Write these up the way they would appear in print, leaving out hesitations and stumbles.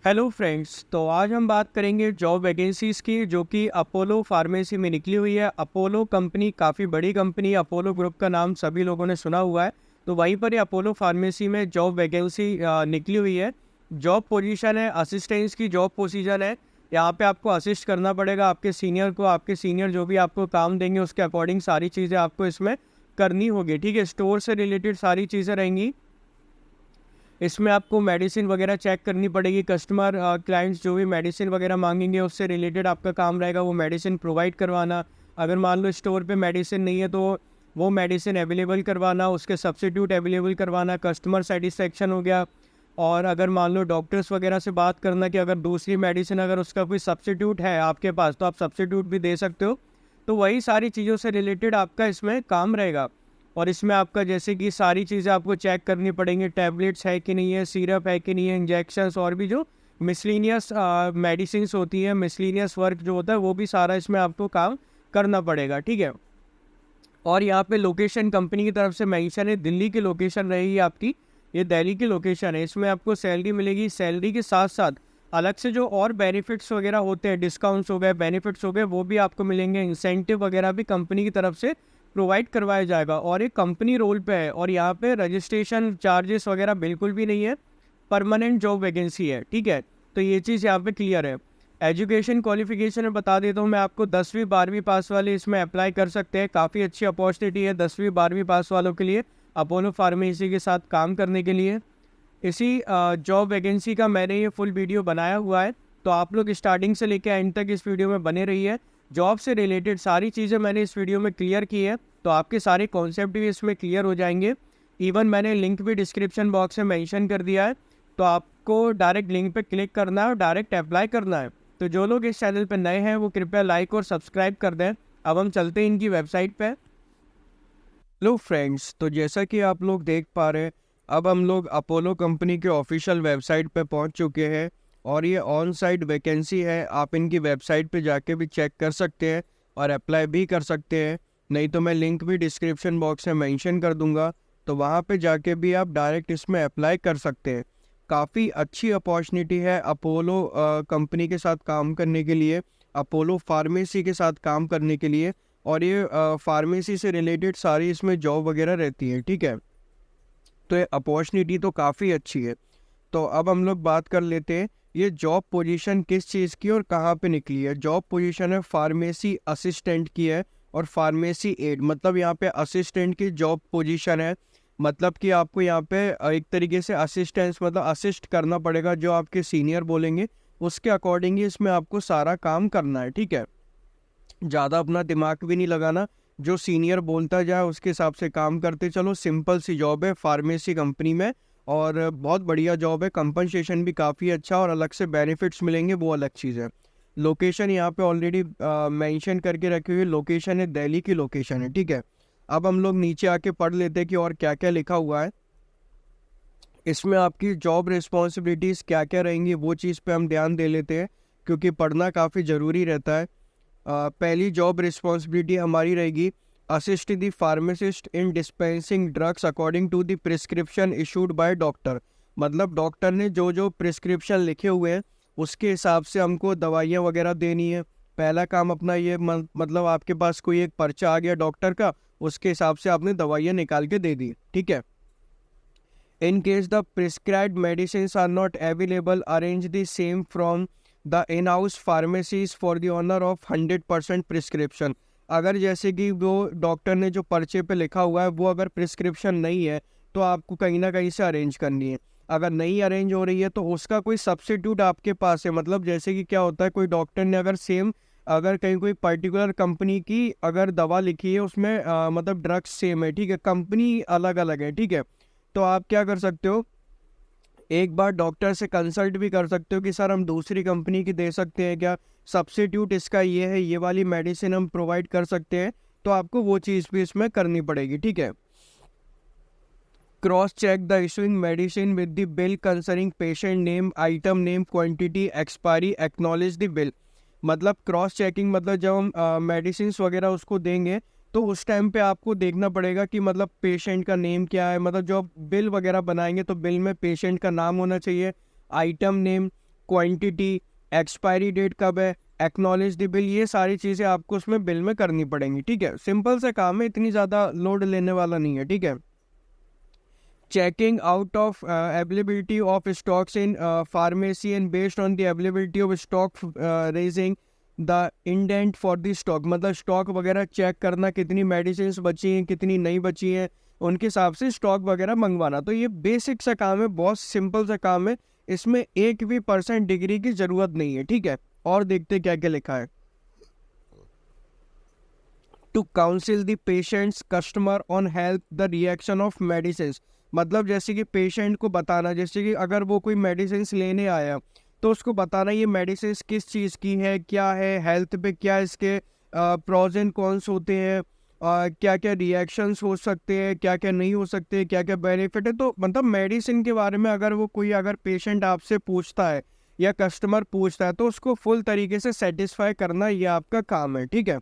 Hello friends, तो आज हम बात करेंगे जॉब वैकेंसीज़ की जो कि अपोलो फार्मेसी में निकली हुई है। अपोलो कंपनी काफ़ी बड़ी कंपनी है। अपोलो ग्रुप का नाम सभी लोगों ने सुना हुआ है। तो वहीं पर ये अपोलो फार्मेसी में जॉब वैकेंसी निकली हुई है। जॉब पोजीशन है, असिस्टेंस की जॉब पोजीशन है। यहाँ पे आपको असिस्ट करना पड़ेगा आपके सीनियर को। आपके सीनियर जो भी आपको काम देंगे उसके अकॉर्डिंग सारी चीज़ें आपको इसमें करनी होगी। ठीक है, स्टोर से रिलेटेड सारी चीज़ें रहेंगी। इसमें आपको मेडिसिन वगैरह चेक करनी पड़ेगी। कस्टमर क्लाइंट्स जो भी मेडिसिन वगैरह मांगेंगे उससे रिलेटेड आपका काम रहेगा वो मेडिसिन प्रोवाइड करवाना। अगर मान लो स्टोर पे मेडिसिन नहीं है तो वो मेडिसिन अवेलेबल करवाना, उसके सब्स्टिट्यूट अवेलेबल करवाना। कस्टमर सेटिस्फेक्शन हो गया। और अगर मान लो डॉक्टर्स वगैरह से बात करना कि अगर दूसरी मेडिसिन अगर उसका कोई सब्स्टिट्यूट है आपके पास तो आप सब्स्टिट्यूट भी दे सकते हो। तो वही सारी चीज़ों से रिलेटेड आपका इसमें काम रहेगा। और इसमें आपका जैसे कि सारी चीज़ें आपको चेक करनी पड़ेंगी। टैबलेट्स है कि नहीं है, सिरप है कि नहीं है, इंजेक्शंस और भी जो मिसलिनियस मेडिसिन्स होती है, मिसलिनियस वर्क जो होता है वो भी सारा इसमें आपको काम करना पड़ेगा। ठीक है। और यहाँ पे लोकेशन कंपनी की तरफ से मेंशन है, दिल्ली की लोकेशन रहेगी आपकी। ये दिल्ली की लोकेशन है। इसमें आपको सैलरी मिलेगी। सैलरी के साथ साथ अलग से जो और बेनिफिट्स वगैरह होते हैं, डिस्काउंट्स हो गए, बेनिफिट्स हो गए, वो भी आपको मिलेंगे। इंसेंटिव वगैरह भी कंपनी की तरफ से प्रोवाइड करवाया जाएगा। और ये कंपनी रोल पे है और यहाँ पे रजिस्ट्रेशन चार्जेस वगैरह बिल्कुल भी नहीं है। परमानेंट जॉब वैकेंसी है। ठीक है, तो ये चीज़ यहाँ पे क्लियर है। एजुकेशन क्वालिफिकेशन में बता देता हूँ मैं आपको, 10वीं 12वीं पास वाले इसमें अप्लाई कर सकते हैं। काफ़ी अच्छी अपॉर्चुनिटी है 10वीं 12वीं पास वालों के लिए अपोलो फार्मेसी के साथ काम करने के लिए। इसी जॉब वैकेंसी का मैंने ये फुल वीडियो बनाया हुआ है, तो आप लोग स्टार्टिंग से लेकर एंड तक इस वीडियो में बने रहिए। जॉब से रिलेटेड सारी चीज़ें मैंने इस वीडियो में क्लियर की है, तो आपके सारे कॉन्सेप्ट भी इसमें क्लियर हो जाएंगे। इवन मैंने लिंक भी डिस्क्रिप्शन बॉक्स में मेंशन कर दिया है, तो आपको डायरेक्ट लिंक पे क्लिक करना है और डायरेक्ट अप्लाई करना है। तो जो लोग इस चैनल पर नए हैं वो कृपया लाइक और सब्सक्राइब कर दें। अब हम चलते हैं इनकी वेबसाइट पे। हेलो फ्रेंड्स, तो जैसा कि आप लोग देख पा रहे हैं, अब हम लोग अपोलो कंपनी के ऑफिशियल वेबसाइट पे पहुंच चुके हैं। और ये ऑन साइट वैकेंसी है। आप इनकी वेबसाइट पे जाके भी चेक कर सकते हैं और अप्लाई भी कर सकते हैं। नहीं तो मैं लिंक भी डिस्क्रिप्शन बॉक्स में मेंशन कर दूंगा, तो वहाँ पे जाके भी आप डायरेक्ट इसमें अप्लाई कर सकते हैं। काफ़ी अच्छी अपॉर्चुनिटी है अपोलो कंपनी के साथ काम करने के लिए, अपोलो फार्मेसी के साथ काम करने के लिए। और ये फार्मेसी से रिलेटेड सारी इसमें जॉब वगैरह रहती है। ठीक है, तो ये अपॉर्चुनिटी तो काफ़ी अच्छी है। तो अब हम लोग बात कर लेते हैं ये जॉब पोजीशन किस चीज़ की और कहाँ पे निकली है। जॉब पोजीशन है फार्मेसी असिस्टेंट की है और फार्मेसी एड, मतलब यहाँ पे असिस्टेंट की जॉब पोजीशन है। मतलब कि आपको यहाँ पे एक तरीके से असिस्टेंस मतलब असिस्ट करना पड़ेगा, जो आपके सीनियर बोलेंगे उसके अकॉर्डिंग ही इसमें आपको सारा काम करना है। ठीक है, ज़्यादा अपना दिमाग भी नहीं लगाना, जो सीनियर बोलता जाए उसके हिसाब से काम करते चलो। सिंपल सी जॉब है फार्मेसी कंपनी में और बहुत बढ़िया जॉब है। कंपनसेशन भी काफ़ी अच्छा और अलग से बेनिफिट्स मिलेंगे, वो अलग चीज़ है। लोकेशन यहाँ पे ऑलरेडी मेंशन करके रखी हुई लोकेशन है, दिल्ली की लोकेशन है। ठीक है, अब हम लोग नीचे आके पढ़ लेते हैं कि और क्या क्या लिखा हुआ है। इसमें आपकी जॉब रिस्पॉन्सिबिलिटीज़ क्या क्या रहेंगी वो चीज़ पे हम ध्यान दे लेते हैं, क्योंकि पढ़ना काफ़ी ज़रूरी रहता है। पहली जॉब रिस्पॉन्सिबिलिटी हमारी रहेगी, assist the pharmacist in dispensing drugs according to the prescription issued by doctor. मतलब डॉक्टर ने जो जो प्रिस्क्रिप्शन लिखे हुए हैं उसके हिसाब से हमको दवाइयाँ वगैरह देनी है। पहला काम अपना ये मतलब आपके पास कोई एक पर्चा आ गया डॉक्टर का, उसके हिसाब से आपने दवाइयाँ निकाल के दे दी। ठीक है, in case the prescribed medicines are not available, arrange the same from the in-house pharmacies for the honor of 100% prescription। अगर जैसे कि वो डॉक्टर ने जो पर्चे पे लिखा हुआ है वो अगर प्रिस्क्रिप्शन नहीं है तो आपको कहीं ना कहीं से अरेंज करनी है। अगर नहीं अरेंज हो रही है तो उसका कोई सब्स्टिट्यूट आपके पास है। मतलब जैसे कि क्या होता है, कोई डॉक्टर ने अगर सेम अगर कहीं कोई पर्टिकुलर कंपनी की अगर दवा लिखी है उसमें मतलब ड्रग्स सेम है, ठीक है, कंपनी अलग अलग है, ठीक है, तो आप क्या कर सकते हो, एक बार डॉक्टर से कंसल्ट भी कर सकते हो कि सर हम दूसरी कंपनी की दे सकते हैं क्या, सब्स्टिट्यूट इसका ये है, ये वाली मेडिसिन हम प्रोवाइड कर सकते हैं। तो आपको वो चीज़ भी इसमें करनी पड़ेगी। ठीक है, cross check the issuing medicine with the bill concerning patient name, item name, quantity, expiry, acknowledge the bill. मतलब क्रॉस चेकिंग मतलब जब हम मेडिसिन वगैरह उसको देंगे तो उस टाइम पे आपको देखना पड़ेगा कि मतलब पेशेंट का नेम क्या है। मतलब जो आप बिल वगैरह बनाएंगे तो बिल में पेशेंट का नाम होना चाहिए, item name, quantity, expiry date कब है, एक्नॉलेज द बिल, ये सारी चीज़ें आपको उसमें बिल में करनी पड़ेंगी। ठीक है, सिंपल सा काम है, इतनी ज़्यादा लोड लेने वाला नहीं है। ठीक है, checking out of availability of stocks in pharmacy and based on the availability of stock raising the indent for the stock, मतलब स्टॉक वगैरह चेक करना, कितनी मेडिसिन बची हैं कितनी नहीं बची हैं, उनके हिसाब से स्टॉक वगैरह मंगवाना। तो ये बेसिक सा काम है, बहुत सिंपल सा काम है, इसमें एक भी % डिग्री की ज़रूरत नहीं है। ठीक है, और देखते क्या क्या लिखा है। To counsel the patients customer on help the reaction of medicine, मतलब जैसे कि पेशेंट को बताना, जैसे कि अगर वो कोई मेडिसिन लेने आया तो उसको बताना ये मेडिसिन किस चीज़ की है, क्या है, हेल्थ पे क्या इसके प्रोज एंड कॉन्स होते हैं, क्या क्या रिएक्शंस हो सकते हैं, क्या क्या नहीं हो सकते, क्या क्या बेनिफिट है। तो मतलब मेडिसिन के बारे में अगर वो कोई अगर पेशेंट आपसे पूछता है या कस्टमर पूछता है तो उसको फुल तरीके से सेटिस्फाई करना ये आपका काम है। ठीक है,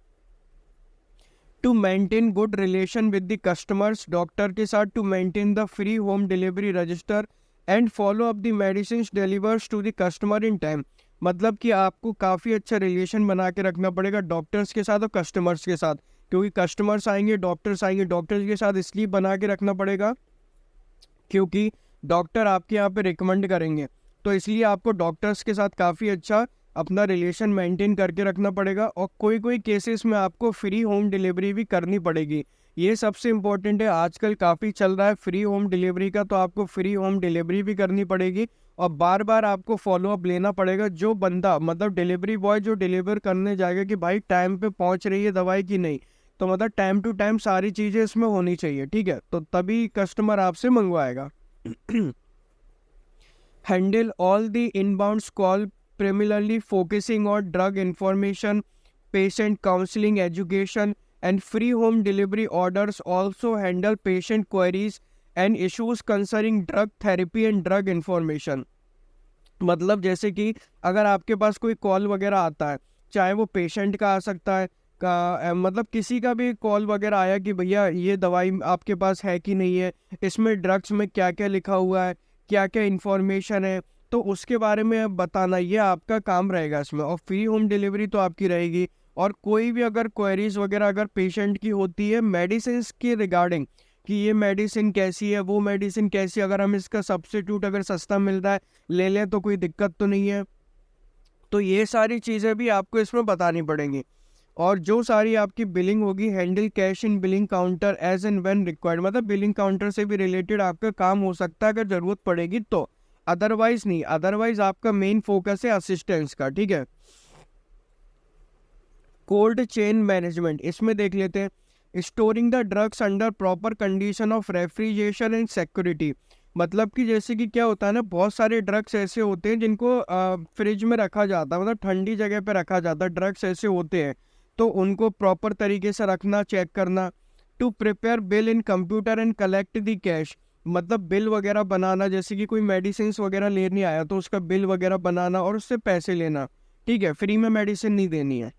to maintain good relation with the customers, doctor के साथ, to maintain the free home delivery register and follow up the medicine delivers to the customer in time, मतलब कि आपको काफ़ी अच्छा रिलेशन बना के रखना पड़ेगा डॉक्टर्स के साथ और कस्टमर्स के साथ, क्योंकि कस्टमर्स आएंगे, डॉक्टर्स के साथ इसलिए बना के रखना पड़ेगा क्योंकि डॉक्टर आपके यहाँ पे रिकमेंड करेंगे, तो इसलिए आपको डॉक्टर्स के साथ काफ़ी अच्छा अपना रिलेशन मेंटेन करके रखना पड़ेगा। और कोई कोई केसेस में आपको फ्री होम डिलीवरी भी करनी पड़ेगी, ये सबसे इम्पोर्टेंट है। आजकल काफ़ी चल रहा है फ्री होम डिलीवरी का, तो आपको फ्री होम डिलीवरी भी करनी पड़ेगी और बार बार आपको फॉलोअप लेना पड़ेगा। जो बंदा मतलब डिलीवरी बॉय जो डिलीवर करने जाएगा कि भाई टाइम पे पहुंच रही है दवाई की नहीं, तो मतलब टाइम टू टाइम सारी चीज़ें इसमें होनी चाहिए। ठीक है, तो तभी कस्टमर आपसे मंगवाएगा। Handle all the inbounds call primarily focusing on drug information, patient counseling, education, and free home delivery orders. Also handle patient queries and issues concerning drug therapy and drug information, मतलब जैसे कि अगर आपके पास कोई call वगैरह आता है, चाहे वो पेशेंट का आ सकता है मतलब किसी का भी कॉल वगैरह आया कि भैया ये दवाई आपके पास है कि नहीं है, इसमें ड्रग्स में क्या क्या लिखा हुआ है, क्या क्या इन्फॉर्मेशन है, तो उसके बारे में बताना ये आपका काम रहेगा इसमें। और फ्री होम डिलीवरी तो आपकी रहेगी। और कोई भी अगर क्वेरीज वगैरह अगर पेशेंट की होती है मेडिसिन के रिगार्डिंग कि ये मेडिसिन कैसी है, वो मेडिसिन कैसी है, अगर हम इसका सब्स्टिट्यूट अगर सस्ता मिल रहा है ले लें तो कोई दिक्कत तो नहीं है, तो ये सारी चीज़ें भी आपको इसमें बतानी पड़ेंगी। और जो सारी आपकी बिलिंग होगी, handle cash in billing counter as and when required, मतलब बिलिंग काउंटर से भी रिलेटेड आपका काम हो सकता है अगर ज़रूरत पड़ेगी तो, अदरवाइज नहीं। अदरवाइज आपका मेन फोकस है असिस्टेंस का। ठीक है, कोल्ड चेन मैनेजमेंट, इसमें देख लेते हैं। Storing the drugs under proper condition of refrigeration and security, मतलब कि जैसे कि क्या होता है ना, बहुत सारे ड्रग्स ऐसे होते हैं जिनको फ्रिज में रखा जाता है, मतलब ठंडी जगह पे रखा जाता है, ड्रग्स ऐसे होते हैं, तो उनको प्रॉपर तरीके से रखना, चेक करना। To prepare bill in computer and collect the cash, मतलब बिल वगैरह बनाना, जैसे कि कोई मेडिसिन वगैरह लेने आया तो उसका बिल वगैरह बनाना और उससे पैसे लेना। ठीक है, फ्री में मेडिसिन नहीं देनी है।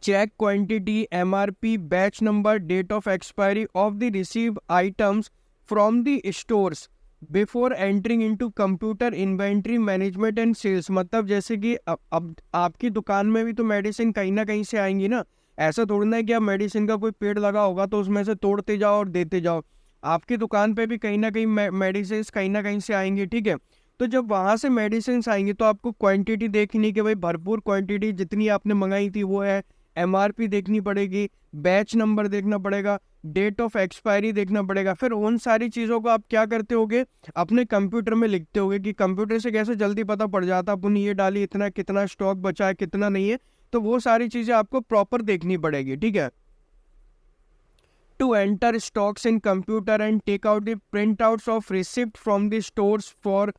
Check quantity, MRP, batch number, date of expiry of the receive items from the stores before entering into computer inventory management and sales, मतलब जैसे कि अब आपकी दुकान में भी तो मेडिसिन कहीं ना कहीं से आएंगी ना, ऐसा थोड़ी ना है कि आप मेडिसिन का कोई पेड़ लगा होगा तो उसमें से तोड़ते जाओ और देते जाओ, आपकी दुकान पे भी कहीं ना कहीं मेडिसिन कहीं ना कहीं से आएंगी। ठीक है, तो जब वहाँ से मेडिसिन आएंगी तो आपको क्वांटिटी देखनी कि भाई भरपूर क्वांटिटी जितनी आपने मंगाई थी वो है, MRP देखनी पड़ेगी, बैच नंबर देखना पड़ेगा, डेट ऑफ एक्सपायरी देखना पड़ेगा। फिर उन सारी चीज़ों को आप क्या करते होगे, अपने कंप्यूटर में लिखते होगे कि कंप्यूटर से कैसे जल्दी पता पड़ जाता अपन ये डाली इतना, कितना स्टॉक बचा है कितना नहीं है, तो वो सारी चीज़ें आपको प्रॉपर देखनी पड़ेगी। ठीक है, to enter stocks in computer and take out the print outs of receipt from the stores for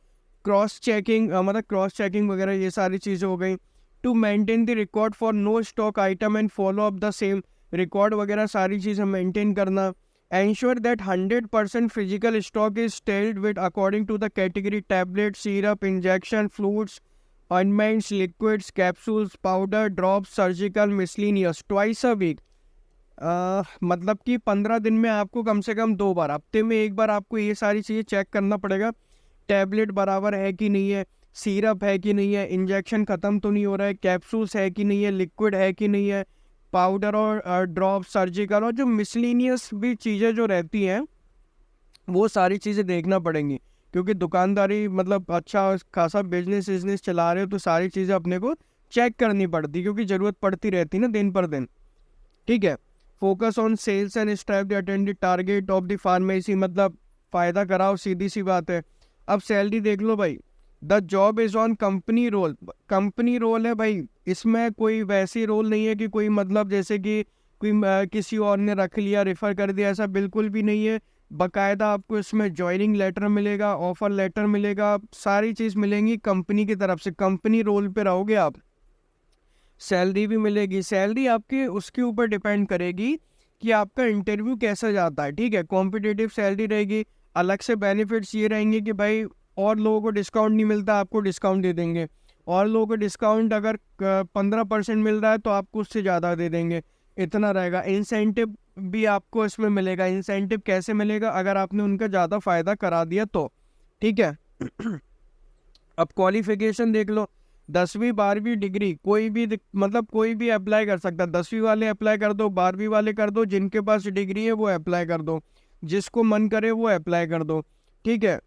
cross checking, मतलब क्रॉस चेकिंग वगैरह ये सारी चीज़ें हो गई। To maintain the record for no stock item and follow up the same, record वगैरह सारी चीज़ें मेंटेन करना। Ensure that 100% physical stock is stalled with according to the category, tablet, syrup, injection, fluids, ointments, liquids, capsules, powder, drops, surgical, miscellaneous, twice a week, मतलब कि 15 दिन में आपको कम से कम 2 बार, हफ्ते में 1 बार आपको ये सारी चीज़ें चेक करना पड़ेगा, टैबलेट बराबर है कि नहीं है, सिरप है कि नहीं है, इंजेक्शन ख़त्म तो नहीं हो रहा है, कैप्सूल्स है कि नहीं है, लिक्विड है कि नहीं है, पाउडर और ड्रॉप, सर्जिकल और जो मिसलिनियस भी चीज़ें जो रहती हैं वो सारी चीज़ें देखना पड़ेंगी, क्योंकि दुकानदारी मतलब अच्छा खासा बिजनेस चला रहे हो तो सारी चीज़ें अपने को चेक करनी पड़ती, क्योंकि ज़रूरत पड़ती रहती ना दिन पर दिन। ठीक है। Focus on sales and strive the attended target of the pharmacy, मतलब फ़ायदा कराओ, सीधी सी बात है। अब सैलरी देख लो भाई, the job is on company roll, company roll है भाई, इसमें कोई वैसी रोल नहीं है कि कोई मतलब जैसे कि कोई किसी और ने रख लिया, रेफ़र कर दिया, ऐसा बिल्कुल भी नहीं है। बाकायदा आपको इसमें जॉइनिंग लेटर मिलेगा, ऑफर लेटर मिलेगा, सारी चीज़ मिलेंगी कंपनी की तरफ से, कंपनी रोल पे रहोगे आप। सैलरी भी मिलेगी, सैलरी आपके उसके ऊपर डिपेंड करेगी कि आपका इंटरव्यू कैसा जाता है। ठीक है, कॉम्पिटिटिव सैलरी रहेगी। अलग से बेनिफिट्स ये रहेंगे कि भाई और लोगों को डिस्काउंट नहीं मिलता, आपको डिस्काउंट दे देंगे। और लोगों को डिस्काउंट अगर 15% मिल रहा है तो आपको उससे ज़्यादा दे देंगे, इतना रहेगा। इंसेंटिव भी आपको इसमें मिलेगा। इंसेंटिव कैसे मिलेगा? अगर आपने उनका ज़्यादा फ़ायदा करा दिया तो। ठीक है। अब क्वालिफिकेशन देख लो, 10वीं 12वीं डिग्री कोई भी मतलब कोई भी अप्लाई कर सकता है। 10वीं वाले अप्लाई कर दो, 12वीं वाले कर दो, जिनके पास डिग्री है वो अप्लाई कर दो, जिसको मन करे वो अप्लाई कर दो। ठीक है।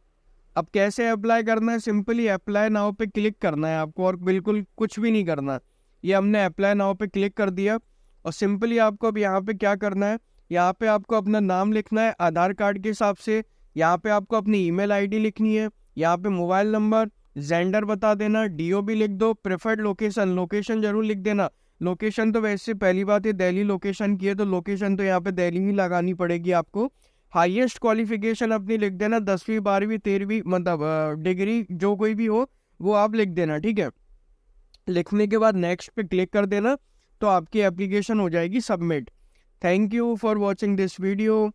अब कैसे अप्लाई करना है? सिंपली अप्लाई नाउ पे क्लिक करना है आपको, और बिल्कुल कुछ भी नहीं करना। ये हमने अप्लाई नाउ पे क्लिक कर दिया, और सिंपली आपको अब यहाँ पे क्या करना है, यहाँ पे आपको अपना नाम लिखना है आधार कार्ड के हिसाब से, यहाँ पे आपको अपनी ईमेल आईडी लिखनी है, यहाँ पे मोबाइल नंबर, जेंडर बता देना, डीओ भी लिख दो, प्रेफर्ड लोकेशन, लोकेशन जरूर लिख देना। लोकेशन तो वैसे पहली बात है दिल्ली लोकेशन की है, तो लोकेशन तो यहाँ पे दिल्ली ही लगानी पड़ेगी आपको। हाईएस्ट क्वालिफिकेशन अपनी लिख देना, 10वीं 12वीं 13वीं मतलब डिग्री जो कोई भी हो वो आप लिख देना। ठीक है। लिखने के बाद नेक्स्ट पे क्लिक कर देना, तो आपकी एप्लीकेशन हो जाएगी submit. Thank you for watching this video.